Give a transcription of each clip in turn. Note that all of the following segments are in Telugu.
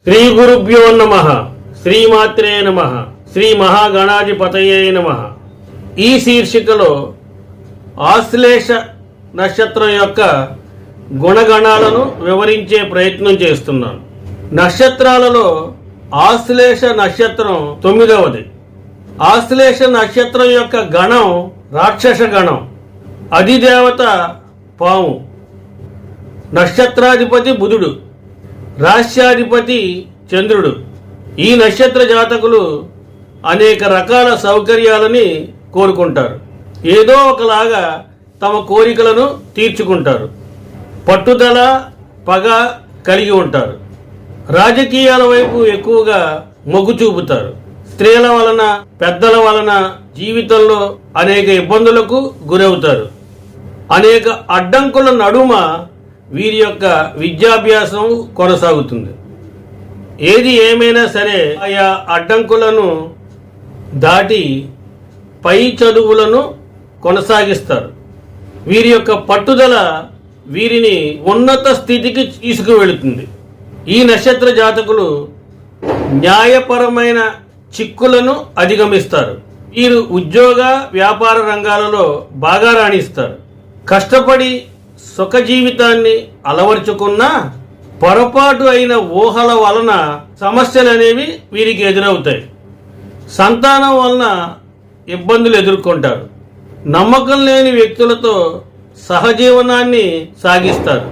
శ్రీ గురుభ్యో నమః. శ్రీమాత్రే నమః. శ్రీ మహాగణాధిపతయే నమః. ఈ శీర్షికలో ఆశ్లేష నక్షత్రం యొక్క గుణగణాలను వివరించే ప్రయత్నం చేస్తున్నాను. నక్షత్రాలలో ఆశ్లేష నక్షత్రం 9వది. ఆశ్లేష నక్షత్రం యొక్క గణం రాక్షస గణం. అధిదేవత పాము. నక్షత్రాధిపతి బుధుడు. రాశ్యాధిపతి చంద్రుడు. ఈ నక్షత్ర జాతకులు అనేక రకాల సౌకర్యాలని కోరుకుంటారు. ఏదో ఒకలాగా తమ కోరికలను తీర్చుకుంటారు. పట్టుదల, పగ కలిగి ఉంటారు. రాజకీయాల వైపు ఎక్కువగా మొగ్గు చూపుతారు. స్త్రీల వలన, పెద్దల వలన జీవితంలో అనేక ఇబ్బందులకు గురవుతారు. అనేక అడ్డంకుల నడుమ వీరి యొక్క విద్యాభ్యాసం కొనసాగుతుంది. ఏది ఏమైనా సరే ఆయా అడ్డంకులను దాటి పై చదువులను కొనసాగిస్తారు. వీరి యొక్క పట్టుదల వీరిని ఉన్నత స్థితికి తీసుకువెళుతుంది. ఈ నక్షత్ర జాతకులు న్యాయపరమైన చిక్కులను అధిగమిస్తారు. వీరు ఉద్యోగ, వ్యాపార రంగాలలో బాగా రాణిస్తారు. కష్టపడి సుఖ జీవితాన్ని అలవర్చుకున్నా పొరపాటు అయిన ఊహల వలన సమస్యలు అనేవి వీరికి ఎదురవుతాయి. సంతానం వలన ఇబ్బందులు ఎదుర్కొంటారు. నమ్మకం లేని వ్యక్తులతో సహజీవనాన్ని సాగిస్తారు.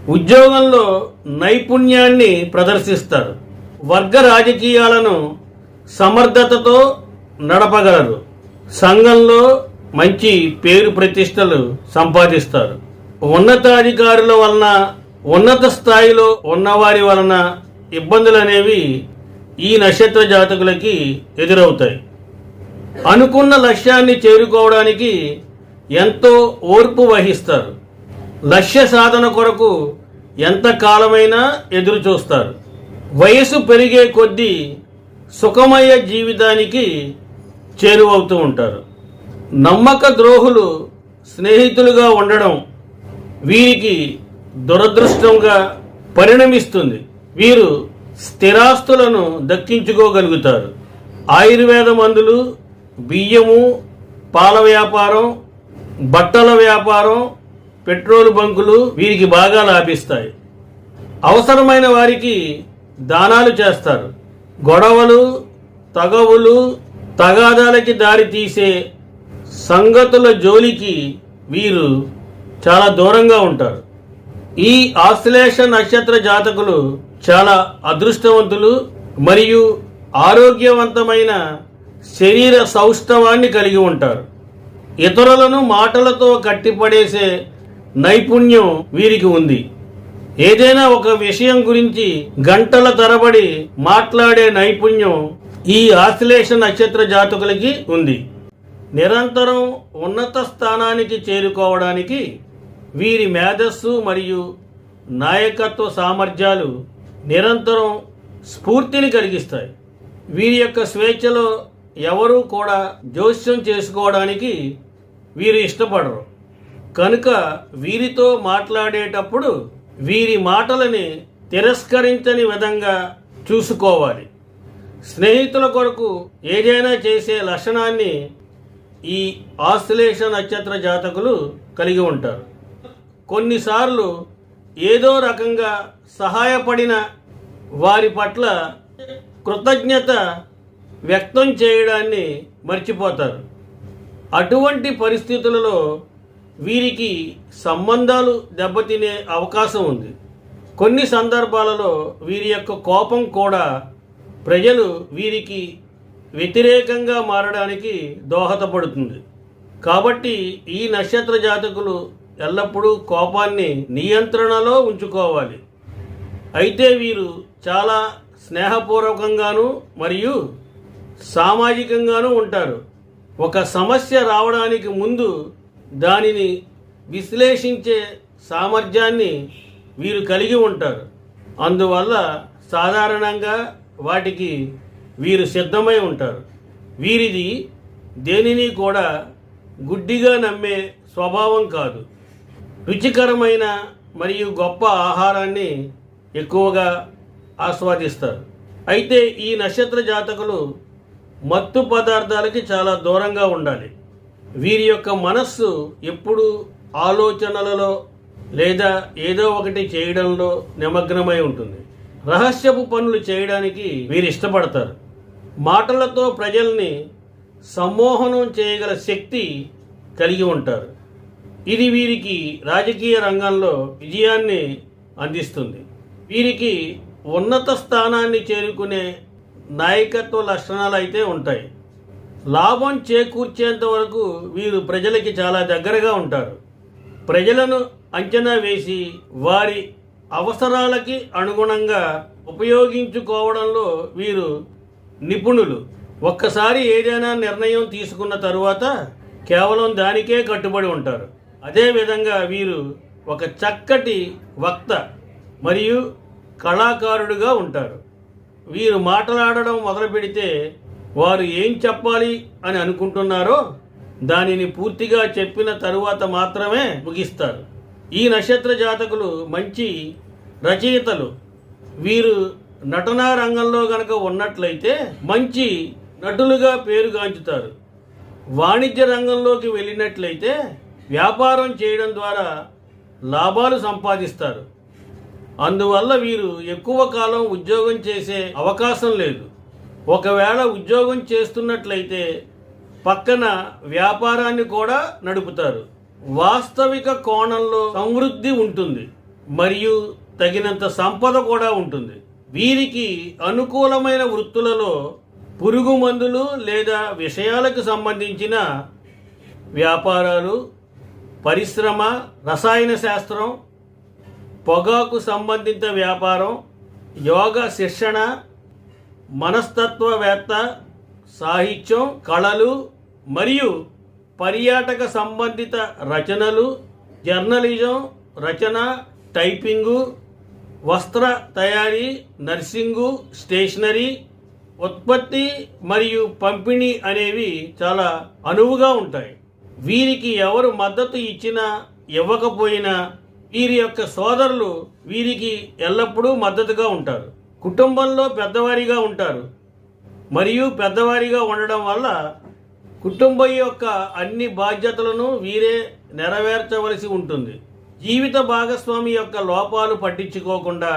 ఉద్యోగంలో నైపుణ్యాన్ని ప్రదర్శిస్తారు. వర్గ రాజకీయాలను సమర్థతతో నడపగలరు. సంఘంలో మంచి పేరు ప్రతిష్టలు సంపాదిస్తారు. ఉన్నతాధికారుల వలన, ఉన్నత స్థాయిలో ఉన్నవారి వలన ఇబ్బందులు అనేవి ఈ నక్షత్ర జాతకులకి ఎదురవుతాయి. అనుకున్న లక్ష్యాన్ని చేరుకోవడానికి ఎంతో ఓర్పు వహిస్తారు. లక్ష్య సాధన కొరకు ఎంత కాలమైనా ఎదురు చూస్తారు. వయసు పెరిగే కొద్దీ సుఖమయ జీవితానికి చేరువవుతూ ఉంటారు. నమ్మక ద్రోహులు స్నేహితులుగా ఉండడం వీరికి దురదృష్టంగా పరిణమిస్తుంది. వీరు స్థిరాస్తులను దక్కించుకోగలుగుతారు. ఆయుర్వేద మందులు, బియ్యము, పాల వ్యాపారం, బట్టల వ్యాపారం, పెట్రోల్ బంకులు వీరికి బాగా లాభిస్తాయి. అవసరమైన వారికి దానాలు చేస్తారు. గొడవలు, తగవులు, తగాదాలకి దారి తీసే సంగతుల జోలికి వీరు చాలా దూరంగా ఉంటారు. ఈ ఆశ్లేష నక్షత్ర జాతకులు చాలా అదృష్టవంతులు మరియు ఆరోగ్యవంతమైన శరీర సౌష్ఠవాన్ని కలిగి ఉంటారు. ఇతరులను మాటలతో కట్టిపడేసే నైపుణ్యం వీరికి ఉంది. ఏదైనా ఒక విషయం గురించి గంటల తరబడి మాట్లాడే నైపుణ్యం ఈ ఆశ్లేష నక్షత్ర జాతకులకి ఉంది. నిరంతరం ఉన్నత స్థానానికి చేరుకోవడానికి వీరి మేధస్సు మరియు నాయకత్వ సామర్థ్యాలు నిరంతరం స్ఫూర్తిని కలిగిస్తాయి. వీరి యొక్క స్వేచ్ఛలో ఎవరూ కూడా జోస్యం చేసుకోవడానికి వీరు ఇష్టపడరు. కనుక వీరితో మాట్లాడేటప్పుడు వీరి మాటలని తిరస్కరించని విధంగా చూసుకోవాలి. స్నేహితుల కొరకు ఏదైనా చేసే లక్షణాన్ని ఈ ఆశ్లేష నక్షత్ర జాతకులు కలిగి ఉంటారు. కొన్నిసార్లు ఏదో రకంగా సహాయపడిన వారి పట్ల కృతజ్ఞత వ్యక్తం చేయడాన్ని మర్చిపోతారు. అటువంటి పరిస్థితులలో వీరికి సంబంధాలు దెబ్బతినే అవకాశం ఉంది. కొన్ని సందర్భాలలో వీరి యొక్క కోపం కూడా ప్రజలు వీరికి వ్యతిరేకంగా మారడానికి దోహదపడుతుంది. కాబట్టి ఈ నక్షత్ర జాతకులు ఎల్లప్పుడూ కోపాన్ని నియంత్రణలో ఉంచుకోవాలి. అయితే వీరు చాలా స్నేహపూర్వకంగాను మరియు సామాజికంగాను ఉంటారు. ఒక సమస్య రావడానికి ముందు దానిని విశ్లేషించే సామర్థ్యాన్ని వీరు కలిగి ఉంటారు. అందువల్ల సాధారణంగా వాటికి వీరు సిద్ధమై ఉంటారు. వీరిది దేనిని కూడా గుడ్డిగా నమ్మే స్వభావం కాదు. రుచికరమైన మరియు గొప్ప ఆహారాన్ని ఎక్కువగా ఆస్వాదిస్తారు. అయితే ఈ నక్షత్ర జాతకులు మత్తు పదార్థాలకి చాలా దూరంగా ఉండాలి. వీరి యొక్క మనస్సు ఎప్పుడు ఆలోచనలలో లేదా ఏదో ఒకటి చేయడంలో నిమగ్నమై ఉంటుంది. రహస్యపు పనులు చేయడానికి వీరు ఇష్టపడతారు. మాటలతో ప్రజల్ని సమ్మోహనం చేయగల శక్తి కలిగి ఉంటారు. ఇది వీరికి రాజకీయ రంగంలో విజయాన్ని అందిస్తుంది. వీరికి ఉన్నత స్థానాన్ని చేరుకునే నాయకత్వ లక్షణాలు అయితే ఉంటాయి. లాభం చేకూర్చేంత వరకు వీరు ప్రజలకి చాలా దగ్గరగా ఉంటారు. ప్రజలను అంచనా వేసి వారి అవసరాలకి అనుగుణంగా ఉపయోగించుకోవడంలో వీరు నిపుణులు. ఒక్కసారి ఏదైనా నిర్ణయం తీసుకున్న తరువాత కేవలం దానికే కట్టుబడి ఉంటారు. అదేవిధంగా వీరు ఒక చక్కటి వక్త మరియు కళాకారుడుగా ఉంటారు. వీరు మాట్లాడడం మొదలు పెడితే వారు ఏం చెప్పాలి అని అనుకుంటున్నారో దానిని పూర్తిగా చెప్పిన తరువాత మాత్రమే ముగిస్తారు. ఈ నక్షత్ర జాతకులు మంచి రచయితలు. వీరు నటనా రంగంలో గనక ఉన్నట్లయితే మంచి నటులుగా పేరుగాంచుతారు. వాణిజ్య రంగంలోకి వెళ్ళినట్లయితే వ్యాపారం చేయడం ద్వారా లాభాలు సంపాదిస్తారు. అందువల్ల వీరు ఎక్కువ కాలం ఉద్యోగం చేసే అవకాశం లేదు. ఒకవేళ ఉద్యోగం చేస్తున్నట్లయితే పక్కన వ్యాపారాన్ని కూడా నడుపుతారు. వాస్తవిక కోణంలో సమృద్ధి ఉంటుంది మరియు తగినంత సంపద కూడా ఉంటుంది. వీరికి అనుకూలమైన వృత్తులలో పురుగు మందులు లేదా విషయాలకు సంబంధించిన వ్యాపారాలు, పరిశ్రమ, రసాయన శాస్త్రం, పొగాకు సంబంధిత వ్యాపారం, యోగా శిక్షణ, మనస్తత్వవేత్త, సాహిత్యం, కళలు మరియు పర్యాటక సంబంధిత రచనలు, జర్నలిజం, రచన, టైపింగు, వస్త్ర తయారీ, నర్సింగు, స్టేషనరీ, ఉత్పత్తి మరియు పంపిణీ అనేవి చాలా అనువుగా ఉంటాయి. వీరికి ఎవరు మద్దతు ఇచ్చినా ఇవ్వకపోయినా వీరి యొక్క సోదరులు వీరికి ఎల్లప్పుడూ మద్దతుగా ఉంటారు. కుటుంబంలో పెద్దవారిగా ఉంటారు మరియు పెద్దవారిగా ఉండడం వల్ల కుటుంబం యొక్క అన్ని బాధ్యతలను వీరే నెరవేర్చవలసి ఉంటుంది. జీవిత భాగస్వామి యొక్క లోపాలు పట్టించుకోకుండా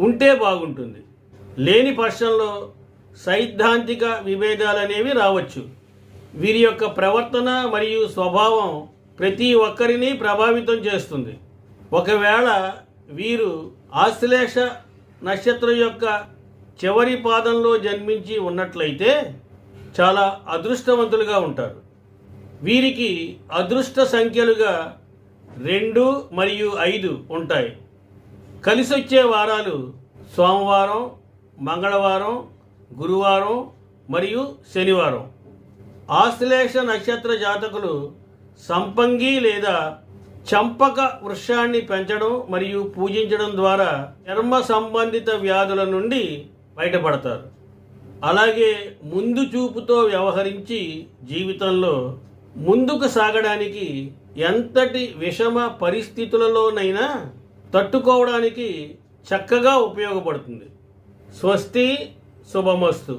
ఉంటే బాగుంటుంది. లేని పక్షంలో సైద్ధాంతిక విభేదాలనేవి రావచ్చు. వీరి యొక్క ప్రవర్తన మరియు స్వభావం ప్రతి ఒక్కరిని ప్రభావితం చేస్తుంది. ఒకవేళ వీరు ఆశ్లేష నక్షత్రం యొక్క చివరి పాదంలో జన్మించి ఉన్నట్లయితే చాలా అదృష్టవంతులుగా ఉంటారు. వీరికి అదృష్ట సంఖ్యలుగా 2 మరియు 5 ఉంటాయి. కలిసొచ్చే వారాలు సోమవారం, మంగళవారం, గురువారం మరియు శనివారం. ఆశ్లేష నక్షత్ర జాతకులు సంపంగి లేదా చంపక వృక్షాన్ని పెంచడం మరియు పూజించడం ద్వారా చర్మ సంబంధిత వ్యాధుల నుండి బయటపడతారు. అలాగే ముందు చూపుతో వ్యవహరించి జీవితంలో ముందుకు సాగడానికి ఎంతటి విషమ పరిస్థితులలోనైనా తట్టుకోవడానికి చక్కగా ఉపయోగపడుతుంది. స్వస్తి, శుభమస్తు.